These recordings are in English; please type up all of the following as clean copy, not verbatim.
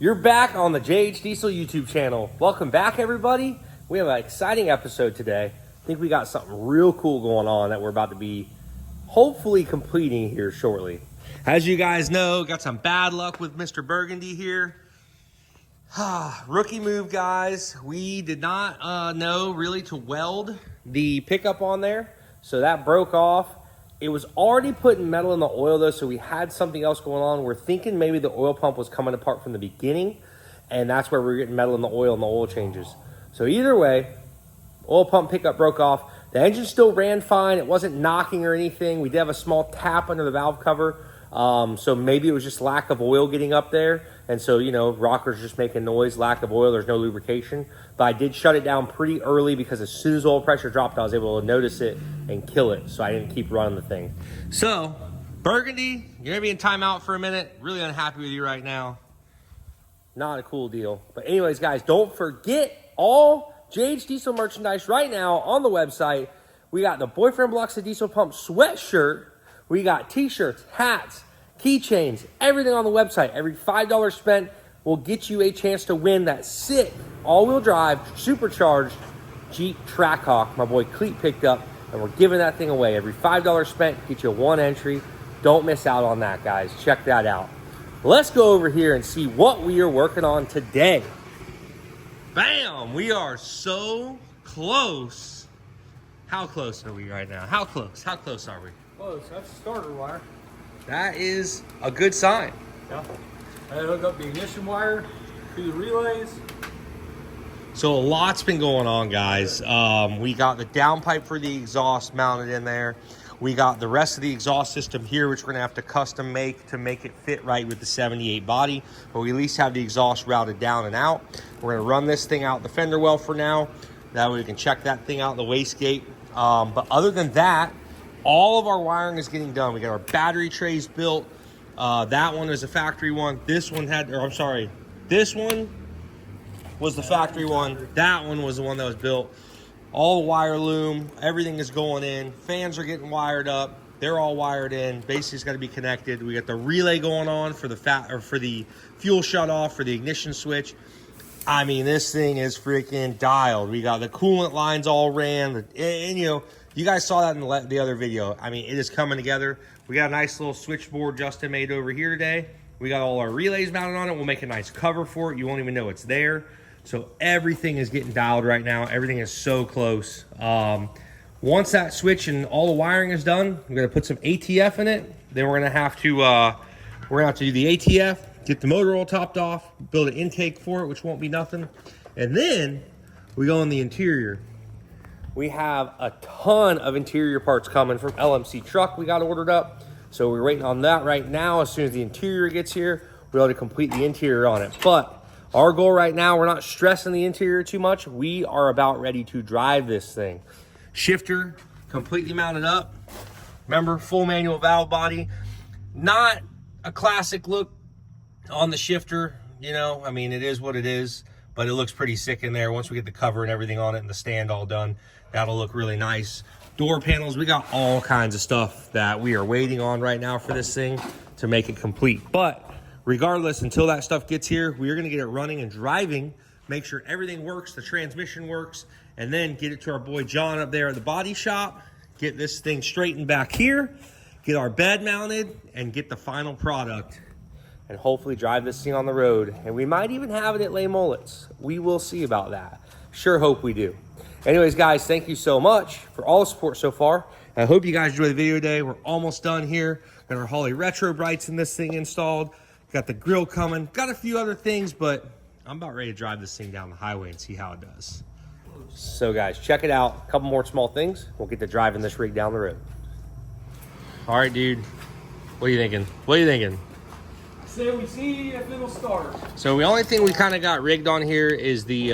You're back on the JH Diesel YouTube channel. Welcome back, everybody. We have an exciting episode today. I think we got something real cool going on that we're about to be hopefully completing here shortly. As you guys know, got some bad luck with Mr. Burgundy here. Rookie move, guys. We did not know really to weld the pickup on there, so that broke off. It was already putting metal in the oil though, so we had something else going on. We're thinking maybe the oil pump was coming apart from the beginning, and that's where we're getting metal in the oil and the oil changes. So either way, oil pump pickup broke off. The engine still ran fine. It wasn't knocking or anything. We did have a small tap under the valve cover. So maybe it was just lack of oil getting up there. And so, you know, rocker's just making noise, lack of oil, there's no lubrication. But I did shut it down pretty early because as soon as oil pressure dropped, I was able to notice it and kill it. So I didn't keep running the thing. So, Burgundy, you're gonna be in timeout for a minute. Really unhappy with you right now. Not a cool deal. But anyways, guys, don't forget all JH Diesel merchandise right now on the website. We got the Boyfriend Blocks of Diesel Pump sweatshirt. We got t-shirts, hats, keychains, everything on the website. Every $5 spent will get you a chance to win that sick all-wheel drive, supercharged JEEP Trackhawk my boy Cleet picked up, and we're giving that thing away. Every $5 spent, get you one entry. Don't miss out on that, guys. Check that out. Let's go over here and see what we are working on today. Bam! We are so close. How close are we right now? How close? How close are we? Close. That's the starter wire. That is a good sign. Yeah. I hook up the ignition wire to the relays. So a lot's been going on, guys. We got the downpipe for the exhaust mounted in there. We got the rest of the exhaust system here, which we're gonna have to custom make to make it fit right with the 78 body. But we at least have the exhaust routed down and out. We're gonna run this thing out the fender well for now. That way we can check that thing out in the wastegate. But other than that, all of our wiring is getting done. We got our battery trays built. That one is a factory one. This one had, or I'm sorry, this one was the factory one. That one was the one that was built. All the wire loom, everything is going in. Fans are getting wired up. They're all wired in. Basically, it's got to be connected. We got the relay going on for the for the fuel shut off for the ignition switch. I mean, this thing is freaking dialed. We got the coolant lines all ran, and you know, you guys saw that in the other video. I mean, it is coming together. We got a nice little switchboard Justin made over here today. We got all our relays mounted on it. We'll make a nice cover for it. You won't even know it's there. So everything is getting dialed right now. Everything is so close. Once that switch and all the wiring is done, we're gonna put some ATF in it. Then we're gonna have to do the ATF, get the motor oil topped off, build an intake for it, which won't be nothing. And then we go in the interior. We have a ton of interior parts coming from LMC truck we got ordered up. So we're waiting on that right now. As soon as the interior gets here, we'll be able to complete the interior on it. But our goal right now, we're not stressing the interior too much. We are about ready to drive this thing. Shifter completely mounted up. Remember, full manual valve body. Not a classic look on the shifter, you know, I mean, it is what it is, but it looks pretty sick in there. Once we get the cover and everything on it and the stand all done, that'll look really nice. Door panels, we got all kinds of stuff that we are waiting on right now for this thing to make it complete. But regardless, until that stuff gets here, we are gonna get it running and driving, make sure everything works, the transmission works, and then get it to our boy John up there at the body shop, get this thing straightened back here, get our bed mounted, and get the final product, and hopefully drive this thing on the road. And we might even have it at Les Mullets. We will see about that. Sure hope we do. Anyways, guys, thank you so much for all the support so far. I hope you guys enjoyed the video today. We're almost done here. Got our Holley Retro Brights in this thing installed. Got the grill coming. Got a few other things, but I'm about ready to drive this thing down the highway and see how it does. So guys, check it out. A couple more small things. We'll get to driving this rig down the road. All right, dude. What are you thinking? What are you thinking? Say we see if it'll start. So the only thing we kind of got rigged on here is the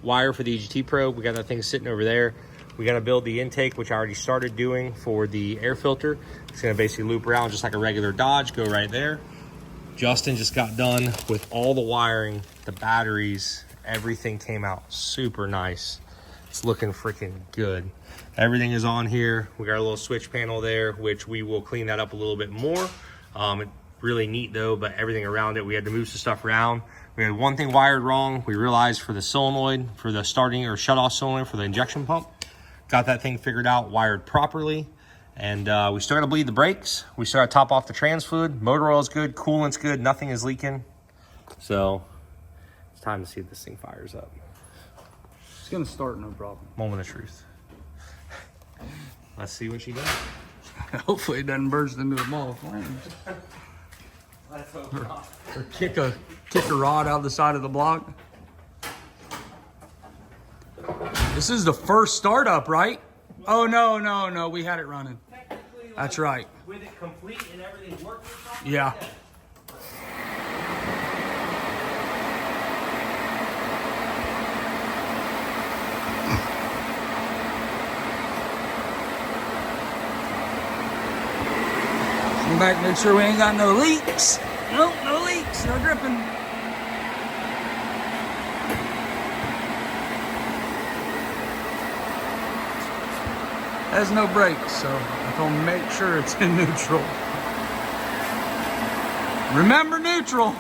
wire for the EGT probe. We got that thing sitting over there. We got to build the intake, which I already started doing for the air filter. It's going to basically loop around just like a regular Dodge, go right there. Justin just got done with all the wiring, the batteries, everything came out super nice. It's looking freaking good. Everything is on here. We got a little switch panel there, which we will clean that up a little bit more. It Really neat though, but everything around it, we had to move some stuff around. We had one thing wired wrong. We realized for the solenoid, for the starting or shut off solenoid for the injection pump. Got that thing figured out, wired properly. And we still gotta bleed the brakes. We still gotta top off the trans fluid. Motor oil is good, coolant's good, nothing is leaking. So it's time to see if this thing fires up. It's gonna start, no problem. Moment of truth. Let's see what she does. Hopefully it doesn't burst into a ball of flames. Let's hope not. Or kick a rod out the side of the block. This is the first startup, right? Oh, no, we had it running. That's right. With it complete and everything working properly? Yeah. Come back, make sure we ain't got no leaks. Nope, no leaks, no dripping. Has no brakes, so I'm gonna make sure it's in neutral. Remember neutral.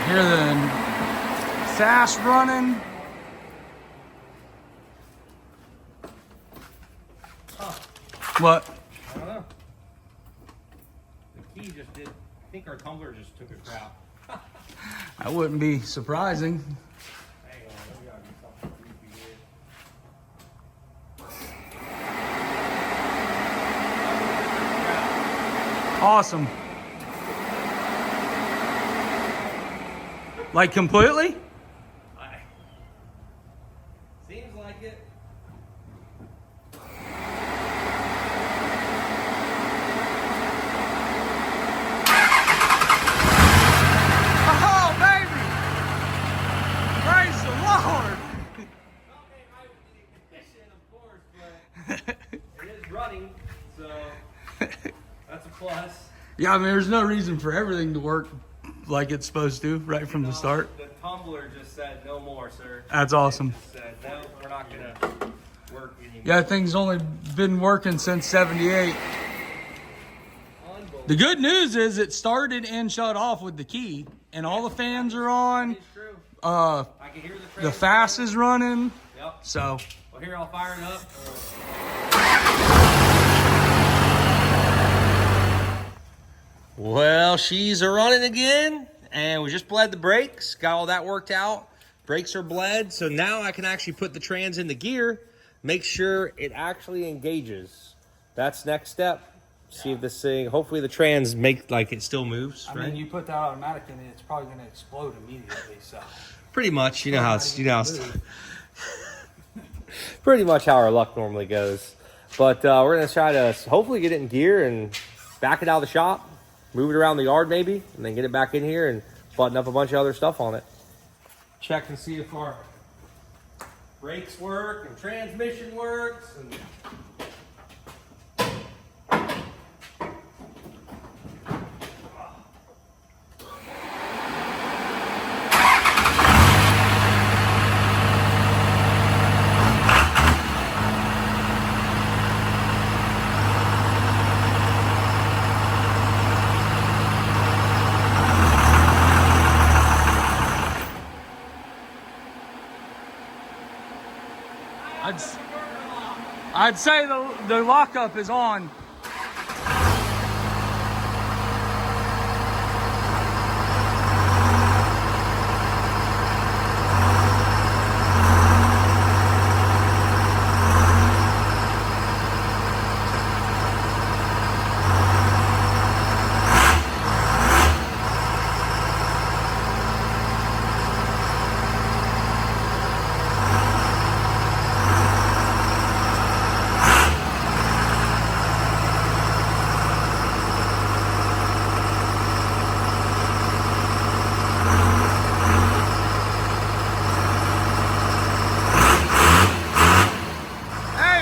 Hear the fast running. What? I don't know. The key just did, I think our tumbler just took a crap. That wouldn't be surprising. Hang on, we gotta do something creepy here. Awesome. Like completely? Seems like it. Oh, baby! Praise the Lord! Of course, but it is running, so that's a plus. Yeah, I mean, there's no reason for everything to work like it's supposed to right from the start. The tumbler just said no more, sir. That's awesome. It just said no, we're not gonna work anymore. Yeah, thing's only been working since '78. The good news is it started and shut off with the key, and all the fans are on. It's true. I can hear the fast is running. Yep. So. Well, here I'll fire it up. Well, she's running again, and we just bled the brakes. Got all that worked out. Brakes are bled, so now I can actually put the trans into gear, make sure it actually engages. That's next step. See if this thing, hopefully the trans make like it still moves, right? I mean, you put that automatic in it, it's probably going to explode immediately. So pretty much, you know how it's, pretty much how our luck normally goes. But we're going to try to hopefully get it in gear and back it out of the shop, move it around the yard maybe, and then get it back in here and button up a bunch of other stuff on it. Check and see if our brakes work and transmission works. And I'd say the lockup is on.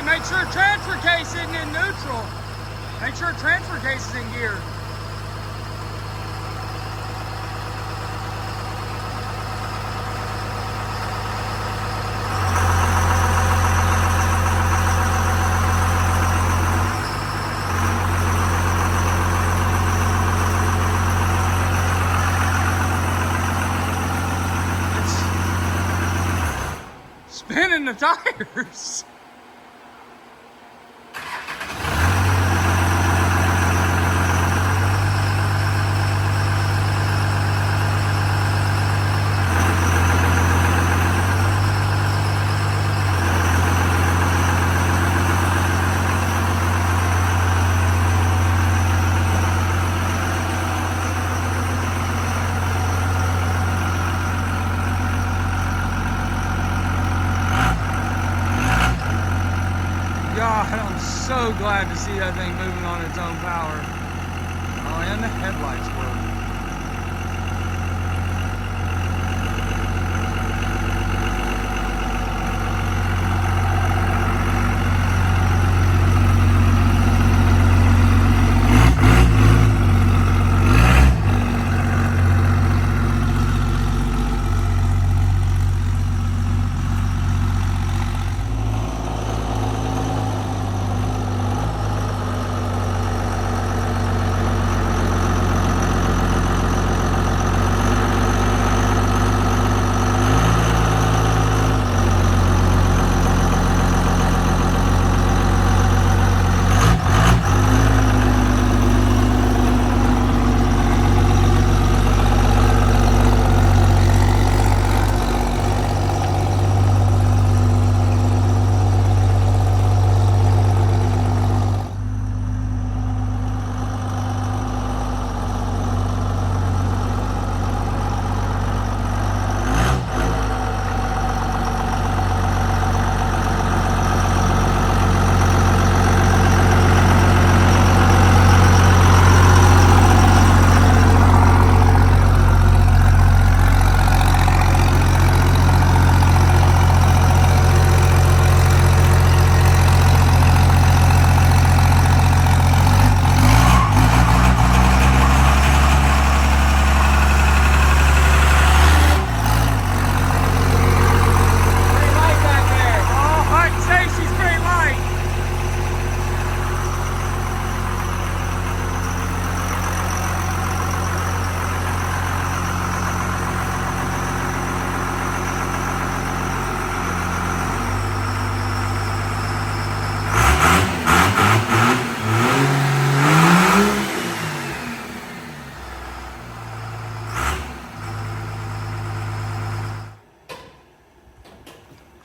Make sure transfer case isn't in neutral. Make sure transfer case is in gear. in the tires. God, I'm so glad to see that thing moving on its own power. Oh, and the headlights work.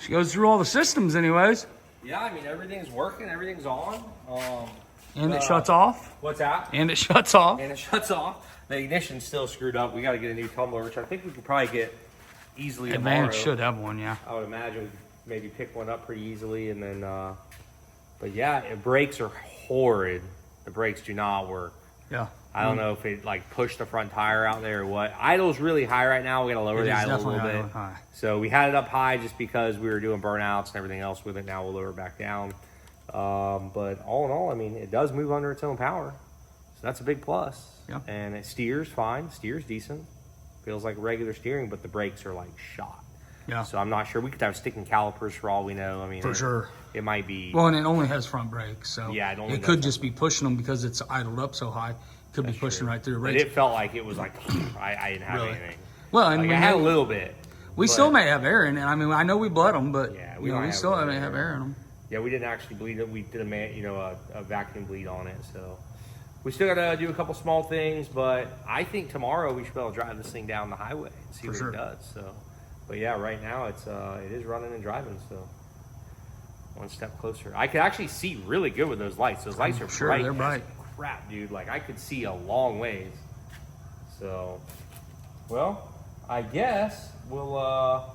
She goes through all the systems anyways. Yeah, I mean, everything's working, everything's on. And it shuts off. What's that? And it shuts off. And it shuts off. The ignition's still screwed up. We got to get a new tumbler, which I think we could probably get easily Advantage tomorrow. should have one, yeah. I would imagine we could maybe pick one up pretty easily, and then, but yeah, brakes are horrid. The brakes do not work. Yeah. I don't know if it like pushed the front tire out there or what. Idle's really high right now. We got to lower the idle a little bit. High. So we had it up high just because we were doing burnouts and everything else with it. Now we'll lower it back down. But all in all, I mean, it does move under its own power. So that's a big plus. Yeah. And it steers fine. Steers decent. Feels like regular steering, but the brakes are like shot. Yeah. So I'm not sure. We could have sticking calipers for all we know. I mean, For sure. It might be. Well, and it only has front brakes, so Yeah, it could just be pushing them because it's idled up so high. Could be pushing right through the But brakes. it felt like it was like, I didn't have Really? anything. Well, and Like we I had a little bit. We but- still may have air in it. I mean, I know we bled them, but Yeah, we might we still a may little have air in them. Yeah, we didn't actually bleed it. We did a vacuum bleed on it. So we still got to do a couple small things, but I think tomorrow we should be able to drive this thing down the highway and see what it does. So, but yeah, right now it is running and driving. So one step closer. I could actually see really good with those lights. Those lights are Sure, bright. they're as bright. crap, dude. Like I could see a long ways. So, well, I guess we'll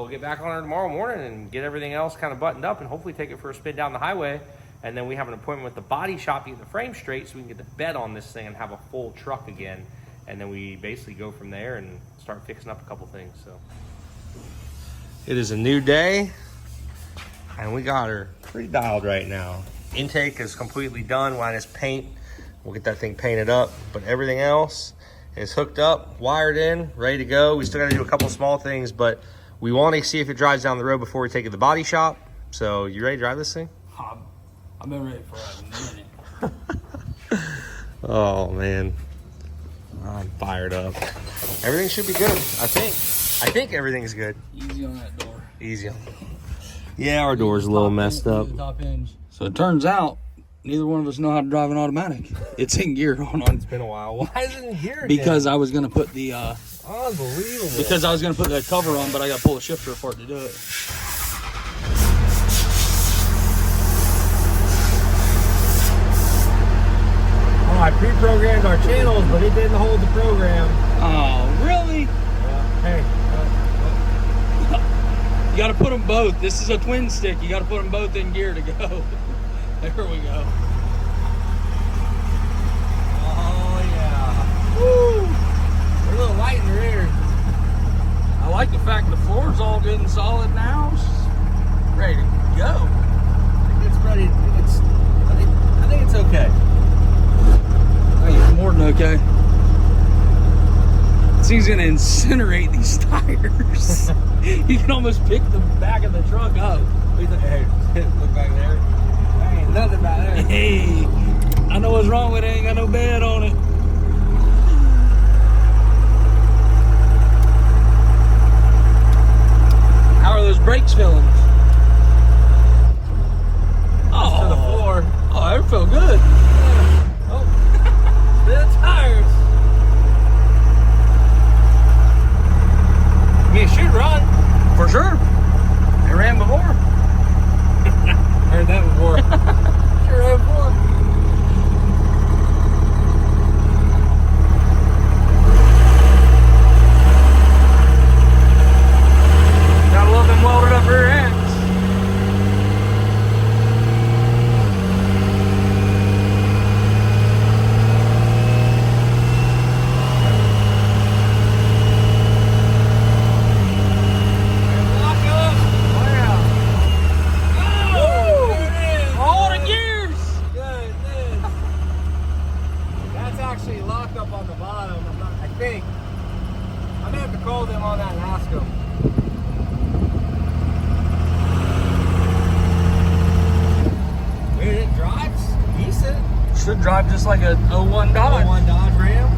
get back on it tomorrow morning and get everything else kind of buttoned up and hopefully take it for a spin down the highway. And then we have an appointment with the body shop to get the frame straight so we can get the bed on this thing and have a full truck again. And then we basically go from there and start fixing up a couple things. So it is a new day and we got her pretty dialed right now. Intake is completely done, minus paint. We'll get that thing painted up, but everything else is hooked up, wired in, ready to go. We still got to do a couple small things, but we want to see if it drives down the road before we take it to the body shop. So you ready to drive this thing? I've been ready for a minute. Oh man, I'm fired up. Everything should be good. I think everything's good. Easy on that door. Easy. Yeah, our door's a little messed up. Top hinge. So it turns out neither one of us know how to drive an automatic. It's in gear. Hold on. It's been a while. Why is it in gear again? Because I was gonna put the unbelievable. because I was gonna put the cover on, but I gotta pull the shifter apart to do it. Oh, I pre-programmed our channels, but it didn't hold the program. Oh, really? Hey. You gotta put them both. This is a twin stick. You gotta put them both in gear to go. There we go. Oh, yeah. Woo! We're a little light in the rear. I like the fact the floor's all good and solid now. It's ready to go. I think it's ready. I think it's okay. Hey, it's more than okay. This thing's gonna incinerate these tires. You can almost pick the back of the truck up. Hey, look back there. There ain't nothing back there. Hey, I know what's wrong with it. Ain't got no bed on it. How are those brakes feeling? Oh, To the floor. Oh, that felt good. Yeah. Oh, the tires. I mean, it should run. For sure. It ran before. Heard that before. Sure ran before. Gotta love them welded up rear ends. Should drive just like a 01 Dodge. 01 Dodge Ram.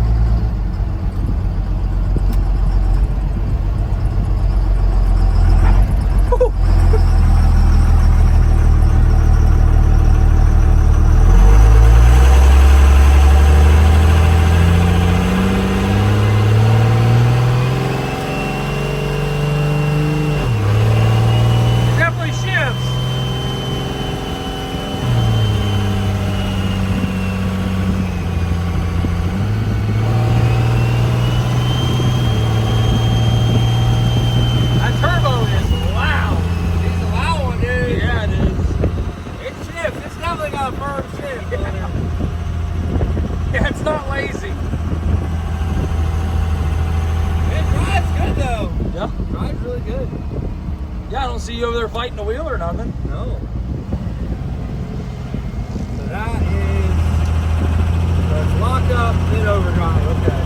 Definitely shifts. Yeah, it's not lazy. It drives good though. Yeah. Drives really good. Yeah, I don't see you over there fighting the wheel or nothing. No. So that is, so it's lock up, then overdrive. Okay.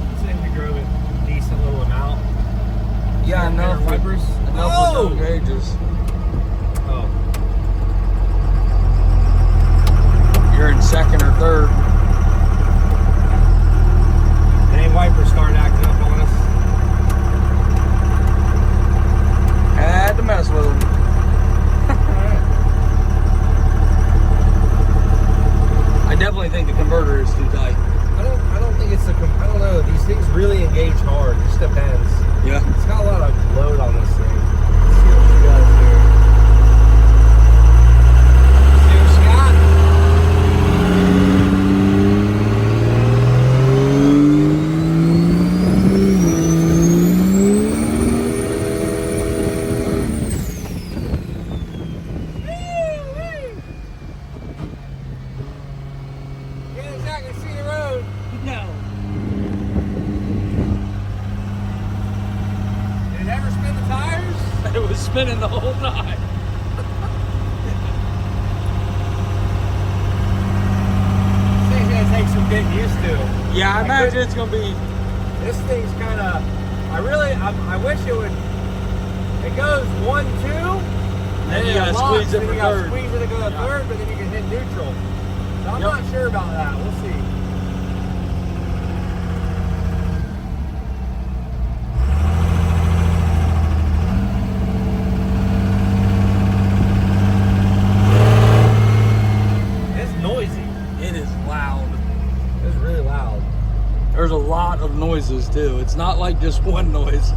I think we drove it a decent little amount. Yeah, enough. Wipers. Enough Oh! with no gauges. Oh. You're in second or third. Any wipers started acting up on us. Had to mess with them. I definitely think the converter is too tight. I don't think it's I don't know. These things really engage hard. It just depends. Yeah. It's got a lot of load on this thing. Let's see what she does here. See what she got? Can't exactly see the road. No. Did it ever spin the tires? It was spinning the whole time. This thing's gonna take some getting used to. Yeah, I imagine it's gonna be. This thing's kind of. I wish it would. It goes 1, 2. Then you gotta squeeze it for you gotta third. squeeze it to go to Yeah. third, but then you can hit neutral. So I'm Yep. not sure about that. We'll see. noises too. It's not like just one noise.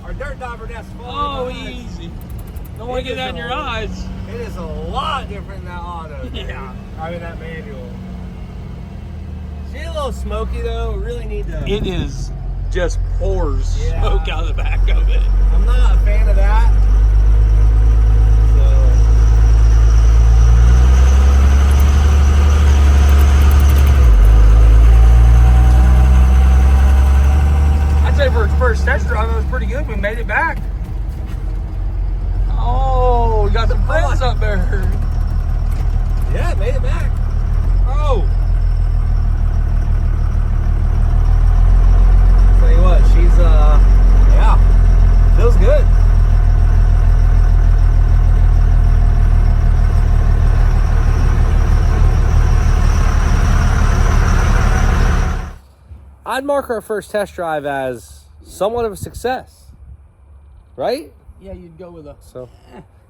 Our dirt diver nest. Oh, easy. Don't want to get that in your eyes. It is a lot different than that auto. Yeah. I mean, that manual. See, a little smoky though. We really need to. It is just pours smoke out of the back of it. I'm not a fan of that. For its first test drive, it was pretty good. We made it back. Oh, we got some friends up there. Yeah, made it back. Oh. Tell you what, she's yeah, feels good. I'd mark our first test drive as somewhat of a success, right? Yeah, you'd go with a... So,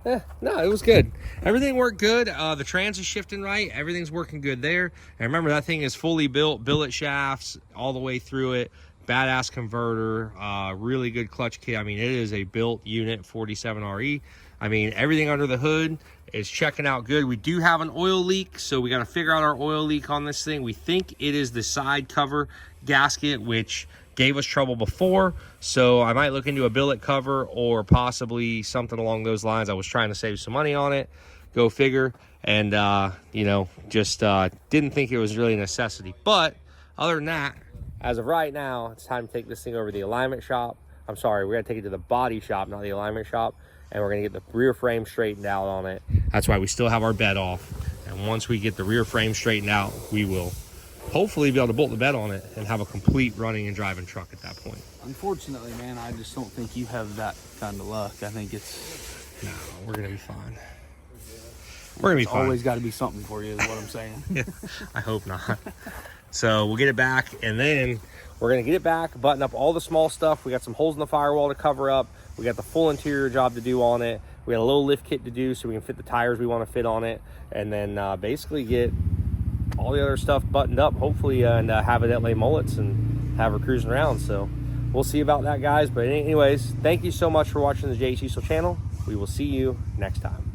no, it was good. Everything worked good. The trans is shifting right. Everything's working good there. And remember, that thing is fully built, billet shafts all the way through it. Badass converter, really good clutch kit. I mean, it is a built unit, 47RE. I mean, everything under the hood is checking out good. We do have an oil leak, so we got to figure out our oil leak on this thing. We think it is the side cover gasket, which gave us trouble before, so I might look into a billet cover or possibly something along those lines. I was trying to save some money on it, go figure, and you know, just didn't think it was really a necessity. But other than that, as of right now, it's time to take this thing over to the alignment shop. I'm sorry, we're gonna take it to the body shop, not the alignment shop, and we're gonna get the rear frame straightened out on it. That's why we still have our bed off, and once we get the rear frame straightened out, we will hopefully be able to bolt the bed on it and have a complete running and driving truck at that point. Unfortunately, man, I just don't think you have that kind of luck. I think it's... No, we're gonna be fine. We're gonna be fine. Always got to be something for you is what I'm saying. Yeah, I hope not. So we'll get it back, and then we're gonna get it back, button up all the small stuff. We got some holes in the firewall to cover up. We got the full interior job to do on it. We got a little lift kit to do so we can fit the tires we want to fit on it, and then basically get all the other stuff buttoned up, hopefully, and have it at lay mullets and have her cruising around. So we'll see about that, guys. But anyways, thank you so much for watching the JEEP channel. We will see you next time.